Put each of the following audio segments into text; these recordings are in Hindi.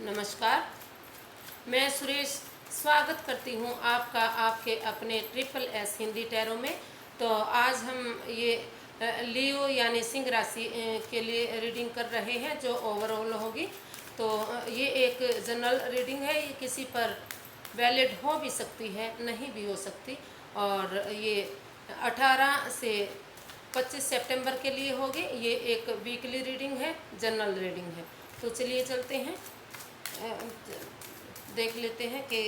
नमस्कार। मैं सुरेश स्वागत करती हूँ आपका आपके अपने ट्रिपल एस हिंदी टैरो में। तो आज हम ये लियो यानी सिंह राशि के लिए रीडिंग कर रहे हैं जो ओवरऑल होगी। तो ये एक जनरल रीडिंग है, ये किसी पर वैलिड हो भी सकती है, नहीं भी हो सकती। और ये 18 से 25 सितंबर के लिए होगी। ये एक वीकली रीडिंग है, जनरल रीडिंग है। तो चलिए चलते हैं, देख लेते हैं कि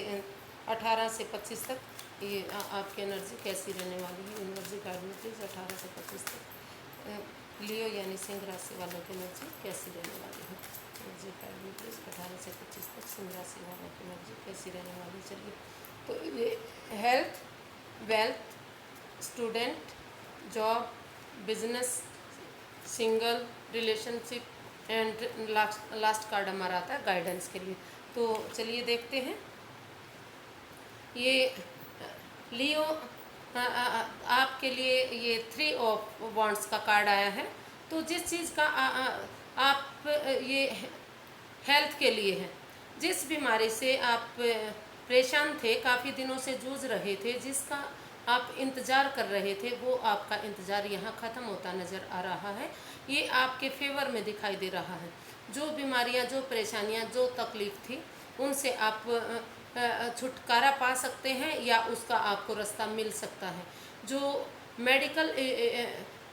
18 से 25 तक ये आपकी एनर्जी कैसी रहने वाली है। एनर्जी कार्ड में प्लीज़ 18 से 25 तक लियो यानी सिंह राशि वालों की एनर्जी कैसी रहने वाली है। एनर्जी कार्ड में प्लीज़ 18 से 25 तक सिंह राशि वालों की एनर्जी कैसी रहने वाली है। चलिए, तो ये health, wealth, student, job, business, single, relationship and last card हमारा आता है गाइडेंस के लिए। तो चलिए देखते हैं। ये लियो आपके लिए ये 3 ऑफ वॉन्ड्स का कार्ड आया है। तो जिस चीज़ का आप ये हेल्थ के लिए है, जिस बीमारी से आप परेशान थे, काफ़ी दिनों से जूझ रहे थे, जिसका आप इंतज़ार कर रहे थे, वो आपका इंतज़ार यहाँ ख़त्म होता नज़र आ रहा है। ये आपके फेवर में दिखाई दे रहा है। जो बीमारियाँ, जो परेशानियाँ, जो तकलीफ़ थी, उनसे आप छुटकारा पा सकते हैं या उसका आपको रास्ता मिल सकता है। जो मेडिकल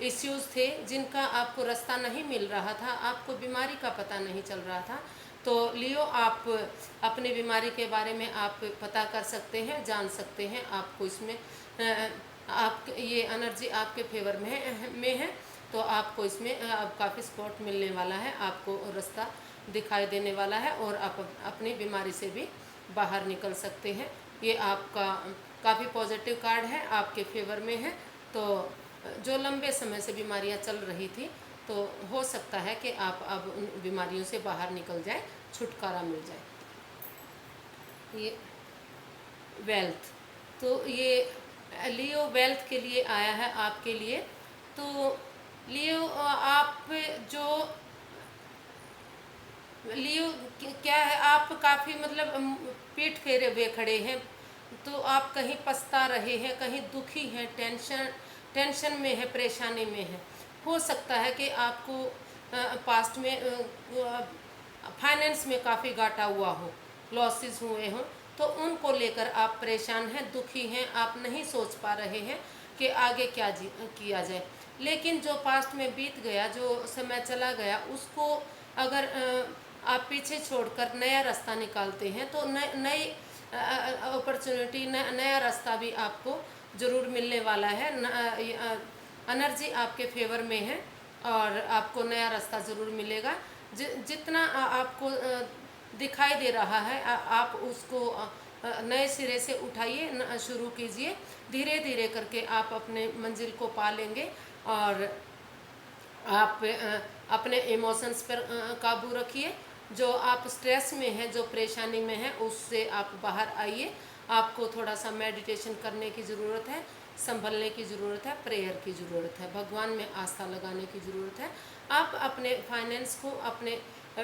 इश्यूज़ थे, जिनका आपको रास्ता नहीं मिल रहा था, आपको बीमारी का पता नहीं चल रहा था, तो लियो आप अपनी बीमारी के बारे में आप पता कर सकते हैं, जान सकते हैं। आपको इसमें आप ये एनर्जी आपके फेवर में है। तो आपको इसमें अब काफ़ी सपोर्ट मिलने वाला है, आपको रास्ता दिखाई देने वाला है और आप अपनी बीमारी से भी बाहर निकल सकते हैं। ये आपका काफ़ी पॉजिटिव कार्ड है, आपके फेवर में है। तो जो लंबे समय से बीमारियां चल रही थी, तो हो सकता है कि आप अब उन बीमारियों से बाहर निकल जाए, छुटकारा मिल जाए। ये वेल्थ, तो ये लियो वेल्थ के लिए आया है आपके लिए। तो लियो आप जो लियो क्या है, आप काफ़ी मतलब पीठ फेरे हुए खड़े हैं। तो आप कहीं पछता रहे हैं, कहीं दुखी हैं, टेंशन में है, परेशानी में है। हो सकता है कि आपको पास्ट में फाइनेंस में काफ़ी घाटा हुआ हो, लॉसेस हुए हों, तो उनको लेकर आप परेशान हैं, दुखी हैं। आप नहीं सोच पा रहे हैं कि आगे क्या किया जाए। लेकिन जो पास्ट में बीत गया, जो समय चला गया, उसको अगर आप पीछे छोड़कर नया रास्ता निकालते हैं, तो नई अपॉर्चुनिटी, नया रास्ता भी आपको ज़रूर मिलने वाला है। एनर्जी आपके फेवर में है और आपको नया रास्ता ज़रूर मिलेगा। जितना आपको दिखाई दे रहा है, आप उसको नए सिरे से उठाइए, शुरू कीजिए। धीरे धीरे करके आप अपने मंजिल को पा लेंगे और आप अपने इमोशंस पर काबू रखिए। जो आप स्ट्रेस में हैं, जो परेशानी में हैं, उससे आप बाहर आइए। आपको थोड़ा सा मेडिटेशन करने की ज़रूरत है, संभलने की ज़रूरत है, प्रेयर की ज़रूरत है, भगवान में आस्था लगाने की ज़रूरत है। आप अपने फाइनेंस को, अपने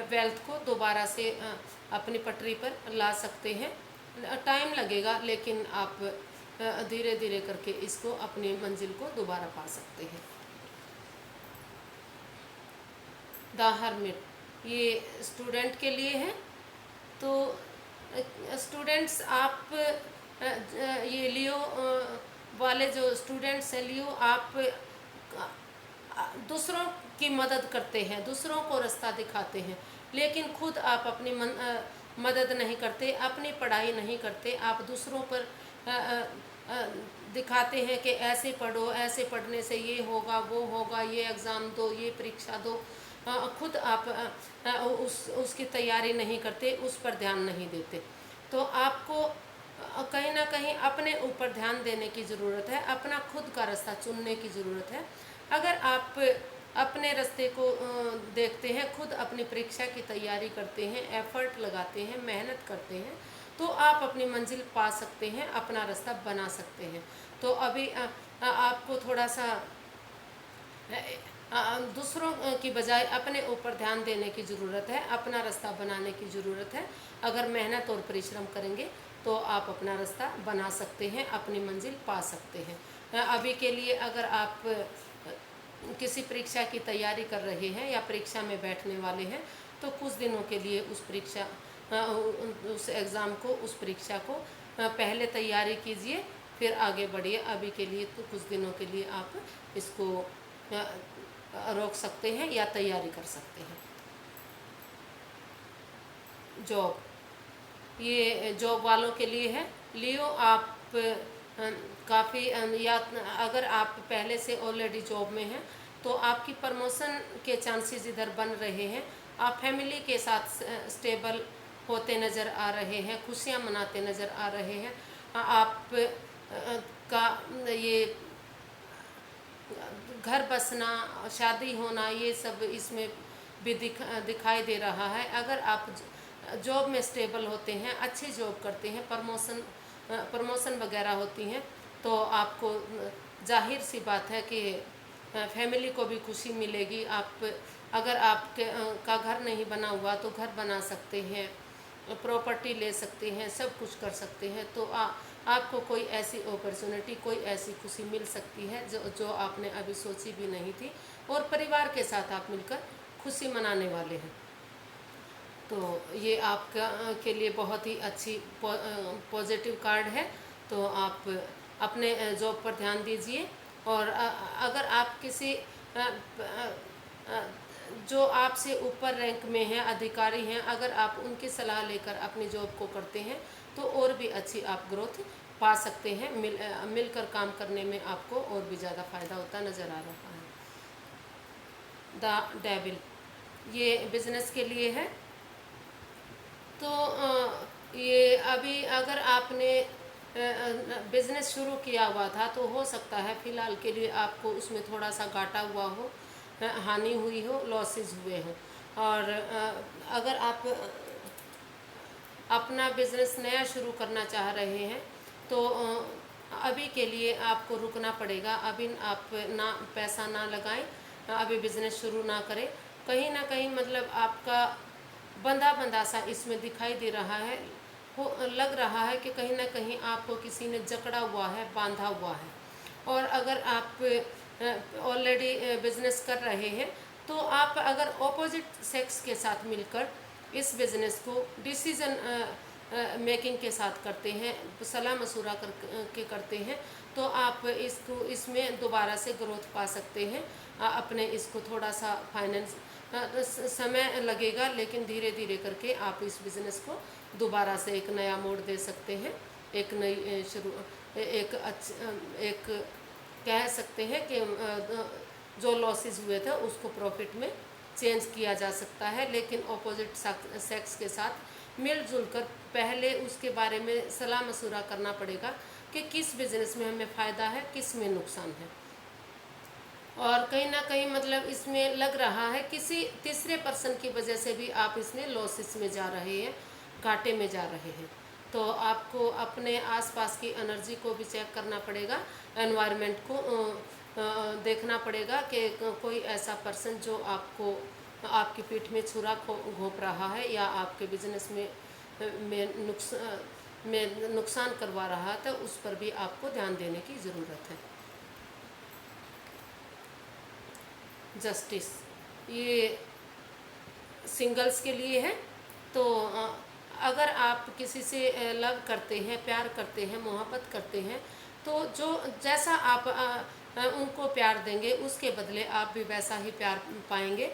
वेल्थ को दोबारा से अपनी पटरी पर ला सकते हैं। टाइम लगेगा, लेकिन आप धीरे धीरे करके इसको, अपनी मंजिल को दोबारा पा सकते हैं। द हर्मिट, ये स्टूडेंट के लिए है। तो स्टूडेंट्स, आप ये लियो वाले जो स्टूडेंट्स हैं, लियो आप दूसरों की मदद करते हैं, दूसरों को रास्ता दिखाते हैं, लेकिन खुद आप अपनी मदद नहीं करते, अपनी पढ़ाई नहीं करते। आप दूसरों पर दिखाते हैं कि ऐसे पढ़ो, ऐसे पढ़ने से ये होगा, वो होगा, ये एग्ज़ाम दो, ये परीक्षा दो। खुद आप उसकी तैयारी नहीं करते, उस पर ध्यान नहीं देते। तो आपको कहीं ना कहीं अपने ऊपर ध्यान देने की ज़रूरत है, अपना खुद का रास्ता चुनने की ज़रूरत है। अगर आप अपने रास्ते को देखते हैं, खुद अपनी परीक्षा की तैयारी करते हैं, एफर्ट लगाते हैं, मेहनत करते हैं, तो आप अपनी मंजिल पा सकते हैं, अपना रास्ता बना सकते हैं। तो अभी आपको थोड़ा सा दूसरों की बजाय अपने ऊपर ध्यान देने की ज़रूरत है, अपना रास्ता बनाने की ज़रूरत है। अगर मेहनत और परिश्रम करेंगे तो आप अपना रास्ता बना सकते हैं, अपनी मंजिल पा सकते हैं। अभी के लिए अगर आप किसी परीक्षा की तैयारी कर रहे हैं या परीक्षा में बैठने वाले हैं तो कुछ दिनों के लिए उस एग्ज़ाम को, उस परीक्षा को पहले तैयारी कीजिए, फिर आगे बढ़िए। अभी के लिए तो कुछ दिनों के लिए आप इसको रोक सकते हैं या तैयारी कर सकते हैं। जॉब, ये जॉब वालों के लिए है। लियो, आप काफ़ी या अगर आप पहले से ऑलरेडी जॉब में हैं तो आपकी प्रमोशन के चांसेस इधर बन रहे हैं। आप फैमिली के साथ स्टेबल होते नज़र आ रहे हैं, खुशियाँ मनाते नज़र आ रहे हैं। आप का ये घर बसना, शादी होना, ये सब इसमें भी दिखाई दे रहा है। अगर आप जॉब में स्टेबल होते हैं, अच्छी जॉब करते हैं, प्रमोशन वगैरह होती हैं तो आपको जाहिर सी बात है कि फैमिली को भी खुशी मिलेगी। आप अगर आपके का घर नहीं बना हुआ तो घर बना सकते हैं, प्रॉपर्टी ले सकते हैं, सब कुछ कर सकते हैं। तो आपको कोई ऐसी अपॉर्चुनिटी, कोई ऐसी खुशी मिल सकती है जो आपने अभी सोची भी नहीं थी, और परिवार के साथ आप मिलकर खुशी मनाने वाले हैं। तो ये आपका के लिए बहुत ही अच्छी पॉजिटिव कार्ड है। तो आप अपने जॉब पर ध्यान दीजिए। और अगर आप किसी जो आपसे ऊपर रैंक में हैं, अधिकारी हैं, अगर आप उनकी सलाह लेकर अपनी जॉब को करते हैं तो और भी अच्छी आप ग्रोथ पा सकते हैं। मिलकर काम करने में आपको और भी ज़्यादा फ़ायदा होता नज़र आ रहा है। द डेविल, ये बिजनेस के लिए है। तो ये अभी अगर आपने बिजनेस शुरू किया हुआ था तो हो सकता है फ़िलहाल के लिए आपको उसमें थोड़ा सा घाटा हुआ हो, हानि हुई हो, लॉसेस हुए हों। और अगर आप अपना बिजनेस नया शुरू करना चाह रहे हैं तो अभी के लिए आपको रुकना पड़ेगा। अभी आप ना पैसा ना लगाएं, अभी बिजनेस शुरू ना करें। कहीं ना कहीं मतलब आपका बंधा बंधा सा इसमें दिखाई दे रहा है, हो लग रहा है कि कहीं ना कहीं आपको किसी ने जकड़ा हुआ है, बांधा हुआ है। और अगर आप ऑलरेडी बिजनेस कर रहे हैं तो आप अगर ऑपोजिट सेक्स के साथ मिलकर इस बिज़नेस को डिसीज़न मेकिंग के साथ करते हैं, सलाह मशूरा के करते हैं, तो आप इसमें दोबारा से ग्रोथ पा सकते हैं। अपने इसको थोड़ा सा फाइनेंस समय लगेगा, लेकिन धीरे धीरे करके आप इस बिज़नेस को दोबारा से एक नया मोड़ दे सकते हैं। एक नई एक कह सकते हैं कि जो लॉसेस हुए थे उसको प्रॉफिट में चेंज किया जा सकता है। लेकिन ऑपोजिट सेक्स के साथ मिलजुल कर पहले उसके बारे में सलाह मशूरा करना पड़ेगा कि किस बिज़नेस में हमें फ़ायदा है, किस में नुकसान है। और कहीं ना कहीं मतलब इसमें लग रहा है किसी तीसरे पर्सन की वजह से भी आप इसमें लॉसेस में जा रहे हैं, घाटे में जा रहे हैं। तो आपको अपने आसपास की एनर्जी को भी चेक करना पड़ेगा, एनवायरनमेंट को देखना पड़ेगा कि कोई ऐसा पर्सन जो आपकी पीठ में छुरा घोंप रहा है या आपके बिजनेस में नुकसान करवा रहा है, तो उस पर भी आपको ध्यान देने की ज़रूरत है। जस्टिस, ये सिंगल्स के लिए है। तो अगर आप किसी से लव करते हैं, प्यार करते हैं, मोहब्बत करते हैं, तो जो जैसा आप उनको प्यार देंगे उसके बदले आप भी वैसा ही प्यार पाएंगे,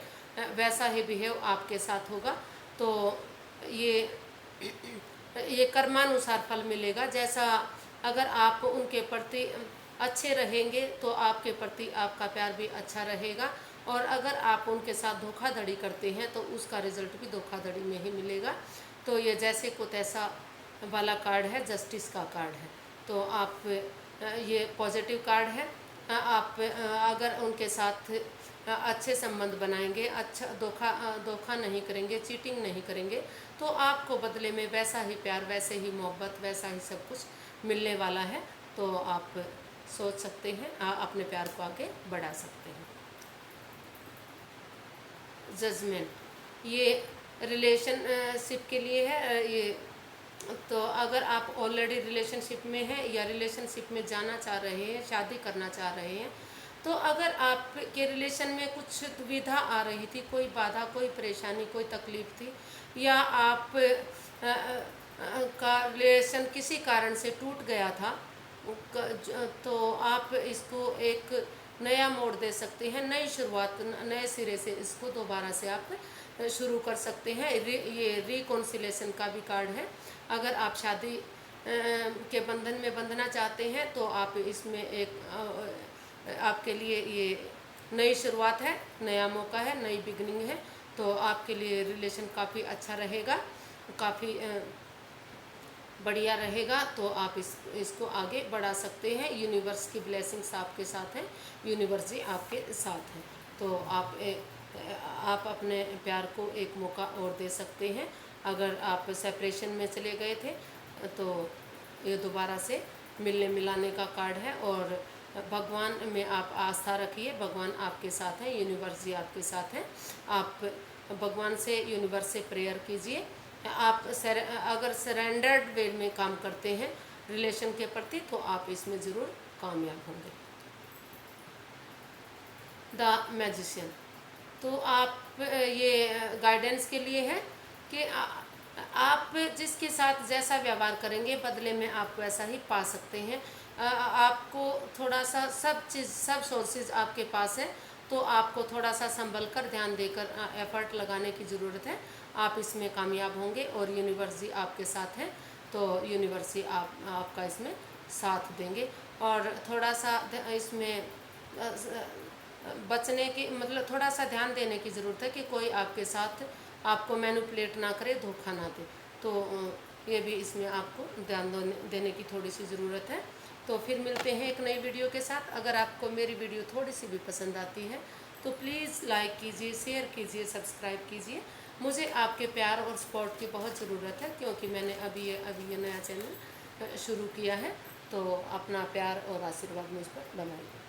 वैसा ही बिहेव आपके साथ होगा। तो ये कर्मानुसार फल मिलेगा। जैसा अगर आप उनके प्रति अच्छे रहेंगे तो आपके प्रति आपका प्यार भी अच्छा रहेगा, और अगर आप उनके साथ धोखाधड़ी करते हैं तो उसका रिजल्ट भी धोखाधड़ी में ही मिलेगा। तो ये जैसे को तैसा वाला कार्ड है, जस्टिस का कार्ड है। तो आप ये पॉजिटिव कार्ड है। आप अगर उनके साथ अच्छे संबंध बनाएंगे, अच्छा धोखा नहीं करेंगे, चीटिंग नहीं करेंगे, तो आपको बदले में वैसा ही प्यार, वैसे ही मोहब्बत, वैसा ही सब कुछ मिलने वाला है। तो आप सोच सकते हैं, अपने प्यार को आगे बढ़ा सकते हैं। जजमेंट ये रिलेशनशिप के लिए है। ये तो अगर आप ऑलरेडी रिलेशनशिप में हैं या रिलेशनशिप में जाना चाह रहे हैं, शादी करना चाह रहे हैं, तो अगर आपके रिलेशन में कुछ दुविधा आ रही थी, कोई बाधा, कोई परेशानी, कोई तकलीफ थी, या आप का रिलेशन किसी कारण से टूट गया था, तो आप इसको एक नया मोड़ दे सकते हैं, नई शुरुआत, नए सिरे से इसको दोबारा से आप शुरू कर सकते हैं। ये रिकॉन्सिलेशन का भी कार्ड है। अगर आप शादी के बंधन में बंधना चाहते हैं तो आप इसमें एक आपके लिए ये नई शुरुआत है, नया मौका है, नई बिगनिंग है। तो आपके लिए रिलेशन काफ़ी अच्छा रहेगा, काफ़ी बढ़िया रहेगा। तो आप इसको आगे बढ़ा सकते हैं। यूनिवर्स की ब्लेसिंग्स आपके साथ हैं, यूनिवर्स जी आपके साथ हैं। तो आप अपने प्यार को एक मौका और दे सकते हैं। अगर आप सेपरेशन में चले गए थे तो ये दोबारा से मिलने मिलाने का कार्ड है। और भगवान में आप आस्था रखिए, भगवान आपके साथ हैं, यूनिवर्स जी आपके साथ हैं। आप भगवान से, यूनिवर्स से प्रेयर कीजिए। आप अगर सरेंडर्ड वे में काम करते हैं रिलेशन के प्रति तो आप इसमें ज़रूर कामयाब होंगे। द मैजिशियन, तो आप ये गाइडेंस के लिए है कि आप जिसके साथ जैसा व्यवहार करेंगे बदले में आप वैसा ही पा सकते हैं। आपको थोड़ा सा सब सोर्सेज आपके पास है, तो आपको थोड़ा सा संभल कर, ध्यान देकर एफर्ट लगाने की ज़रूरत है। आप इसमें कामयाब होंगे और यूनिवर्स जी आपके साथ हैं, तो यूनिवर्स जी आपका इसमें साथ देंगे। और थोड़ा सा इसमें बचने की, मतलब थोड़ा सा ध्यान देने की ज़रूरत है कि कोई आपके साथ आपको मैनिपुलेट ना करे, धोखा ना दे। तो ये भी इसमें आपको ध्यान देने की थोड़ी सी ज़रूरत है। तो फिर मिलते हैं एक नई वीडियो के साथ। अगर आपको मेरी वीडियो थोड़ी सी भी पसंद आती है तो प्लीज़ लाइक कीजिए, शेयर कीजिए, सब्सक्राइब कीजिए। मुझे आपके प्यार और सपोर्ट की बहुत ज़रूरत है, क्योंकि मैंने अभी ये नया चैनल शुरू किया है। तो अपना प्यार और आशीर्वाद मुझ पर बनाइए।